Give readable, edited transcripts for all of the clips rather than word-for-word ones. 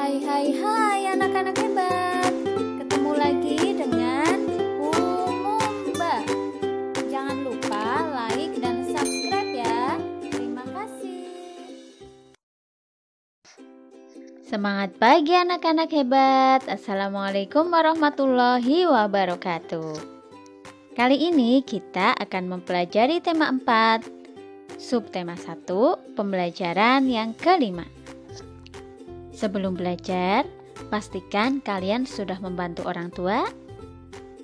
Hai anak-anak hebat. Ketemu lagi dengan Mumba. Jangan lupa like dan subscribe ya. Terima kasih. Semangat pagi anak-anak hebat. Assalamualaikum warahmatullahi wabarakatuh. Kali ini kita akan mempelajari tema 4, subtema 1, pembelajaran yang kelima. Sebelum belajar, pastikan kalian sudah membantu orang tua,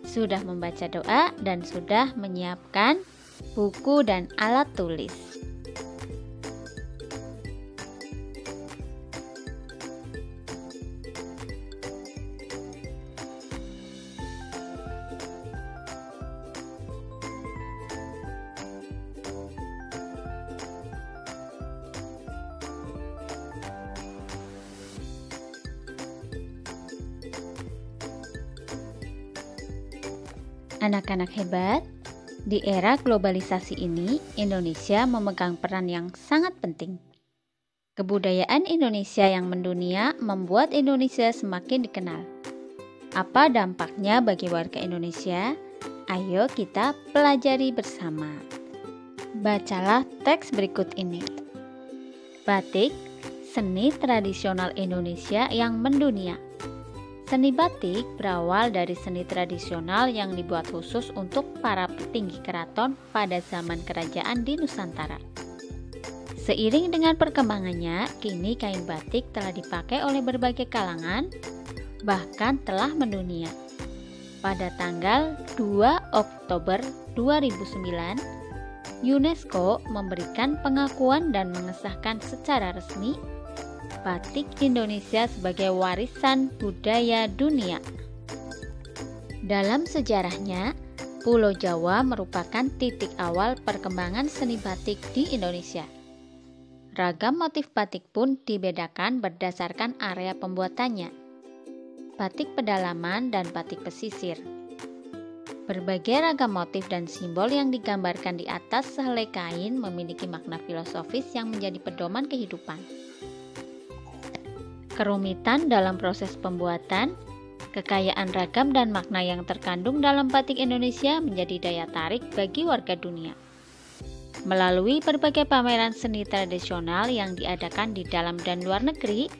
sudah membaca doa, dan sudah menyiapkan buku dan alat tulis. Anak-anak hebat, di era globalisasi ini, Indonesia memegang peran yang sangat penting. Kebudayaan Indonesia yang mendunia membuat Indonesia semakin dikenal. Apa dampaknya bagi warga Indonesia? Ayo kita pelajari bersama. Bacalah teks berikut ini. Batik, seni tradisional Indonesia yang mendunia. Seni batik berawal dari seni tradisional yang dibuat khusus untuk para petinggi keraton pada zaman kerajaan di Nusantara. Seiring dengan perkembangannya, kini kain batik telah dipakai oleh berbagai kalangan, bahkan telah mendunia. Pada tanggal 2 Oktober 2009, UNESCO memberikan pengakuan dan mengesahkan secara resmi batik Indonesia sebagai warisan budaya dunia. Dalam sejarahnya, Pulau Jawa merupakan titik awal perkembangan seni batik di Indonesia. Ragam motif batik pun dibedakan berdasarkan area pembuatannya. Batik pedalaman dan batik pesisir. Berbagai ragam motif dan simbol yang digambarkan di atas sehelai kain memiliki makna filosofis yang menjadi pedoman kehidupan. Kerumitan dalam proses pembuatan, kekayaan ragam dan makna yang terkandung dalam batik Indonesia menjadi daya tarik bagi warga dunia. Melalui berbagai pameran seni tradisional yang diadakan di dalam dan luar negeri,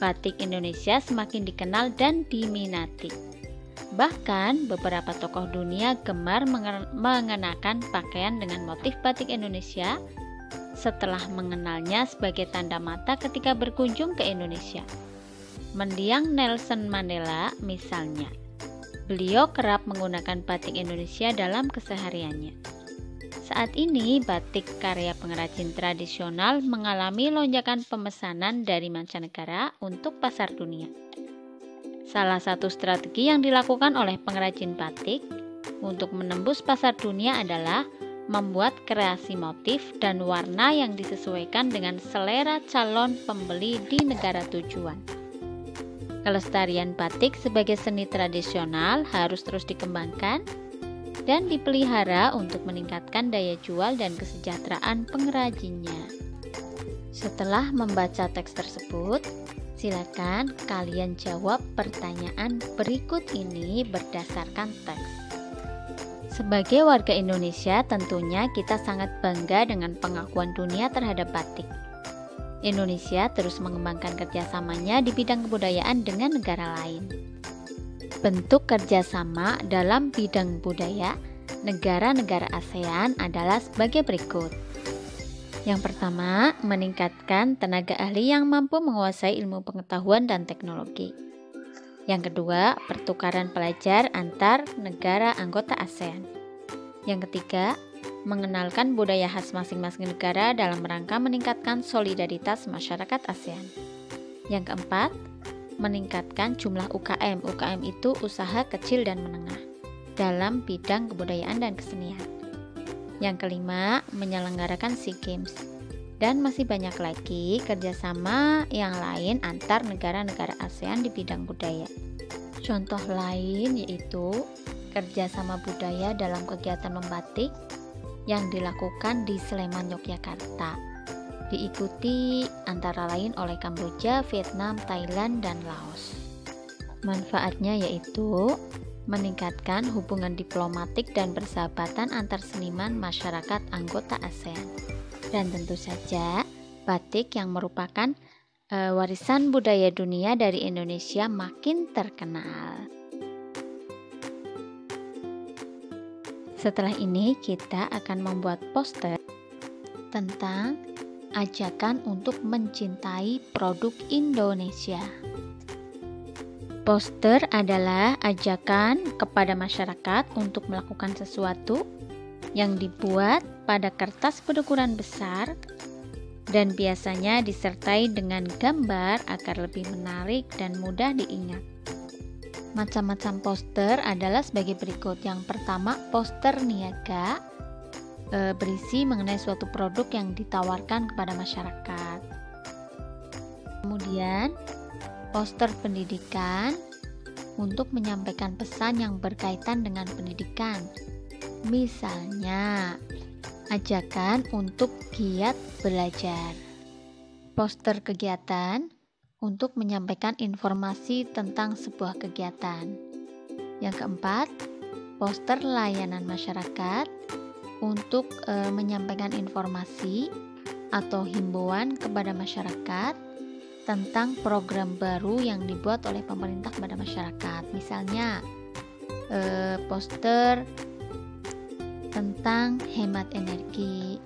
batik Indonesia semakin dikenal dan diminati. Bahkan beberapa tokoh dunia gemar mengenakan pakaian dengan motif batik Indonesia setelah mengenalnya sebagai tanda mata ketika berkunjung ke Indonesia. Mendiang Nelson Mandela misalnya, beliau kerap menggunakan batik Indonesia dalam kesehariannya. Saat ini, batik karya pengrajin tradisional mengalami lonjakan pemesanan dari mancanegara untuk pasar dunia. Salah satu strategi yang dilakukan oleh pengrajin batik untuk menembus pasar dunia adalah membuat kreasi motif dan warna yang disesuaikan dengan selera calon pembeli di negara tujuan. Kelestarian batik sebagai seni tradisional harus terus dikembangkan dan dipelihara untuk meningkatkan daya jual dan kesejahteraan pengrajinnya. Setelah membaca teks tersebut, silakan kalian jawab pertanyaan berikut ini berdasarkan teks. Sebagai warga Indonesia, tentunya kita sangat bangga dengan pengakuan dunia terhadap batik. Indonesia terus mengembangkan kerjasamanya di bidang kebudayaan dengan negara lain. Bentuk kerjasama dalam bidang budaya negara-negara ASEAN adalah sebagai berikut. Yang pertama, meningkatkan tenaga ahli yang mampu menguasai ilmu pengetahuan dan teknologi. Yang kedua, pertukaran pelajar antar negara anggota ASEAN. Yang ketiga, mengenalkan budaya khas masing-masing negara dalam rangka meningkatkan solidaritas masyarakat ASEAN. Yang keempat, meningkatkan jumlah UKM. UKM itu usaha kecil dan menengah dalam bidang kebudayaan dan kesenian. Yang kelima, menyelenggarakan SEA Games. Dan masih banyak lagi kerjasama yang lain antar negara-negara ASEAN di bidang budaya. Contoh lain yaitu kerjasama budaya dalam kegiatan membatik yang dilakukan di Sleman, Yogyakarta. diikuti antara lain oleh Kamboja, Vietnam, Thailand, dan Laos. Manfaatnya yaitu meningkatkan hubungan diplomatik dan persahabatan antar seniman masyarakat anggota ASEAN. Dan tentu saja, batik yang merupakan warisan budaya dunia dari Indonesia makin terkenal. Setelah ini kita akan membuat poster tentang ajakan untuk mencintai produk Indonesia. Poster adalah ajakan kepada masyarakat untuk melakukan sesuatu yang dibuat pada kertas berukuran besar dan biasanya disertai dengan gambar agar lebih menarik dan mudah diingat. Macam-macam poster adalah sebagai berikut. Yang pertama, poster niaga, berisi mengenai suatu produk yang ditawarkan kepada masyarakat. Kemudian, poster pendidikan untuk menyampaikan pesan yang berkaitan dengan pendidikan. Misalnya, ajakan untuk giat belajar. Poster kegiatan untuk menyampaikan informasi tentang sebuah kegiatan. Yang keempat, poster layanan masyarakat untuk menyampaikan informasi atau himbauan kepada masyarakat tentang program baru yang dibuat oleh pemerintah kepada masyarakat. Misalnya, poster tentang hemat energi,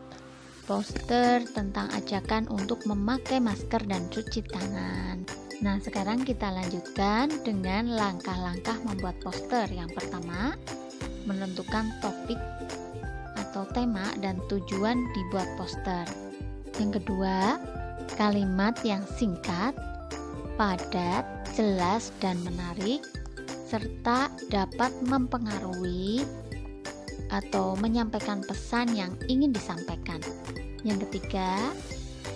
poster tentang ajakan untuk memakai masker dan cuci tangan. Nah, sekarang kita lanjutkan dengan langkah-langkah membuat poster. Yang pertama, menentukan topik atau tema dan tujuan dibuat poster. Yang kedua, kalimat yang singkat, padat, jelas, dan menarik, serta dapat mempengaruhi atau menyampaikan pesan yang ingin disampaikan. Yang ketiga,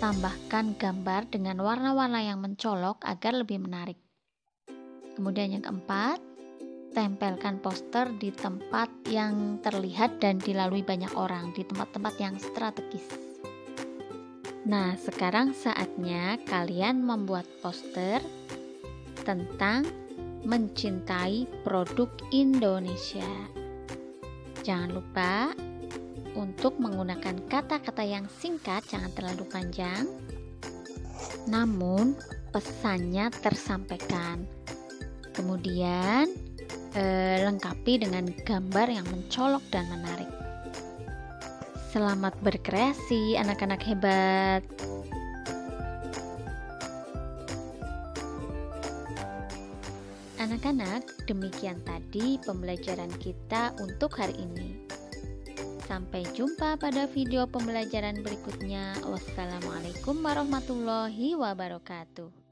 tambahkan gambar dengan warna-warna yang mencolok agar lebih menarik. Kemudian yang keempat, tempelkan poster di tempat yang terlihat dan dilalui banyak orang, di tempat-tempat yang strategis. Nah, sekarang saatnya kalian membuat poster tentang mencintai produk Indonesia. Jangan lupa untuk menggunakan kata-kata yang singkat, jangan terlalu panjang, namun pesannya tersampaikan. Kemudian lengkapi dengan gambar yang mencolok dan menarik. Selamat berkreasi, anak-anak hebat. Anak-anak, demikian tadi pembelajaran kita untuk hari ini. Sampai jumpa pada video pembelajaran berikutnya. Wassalamualaikum warahmatullahi wabarakatuh.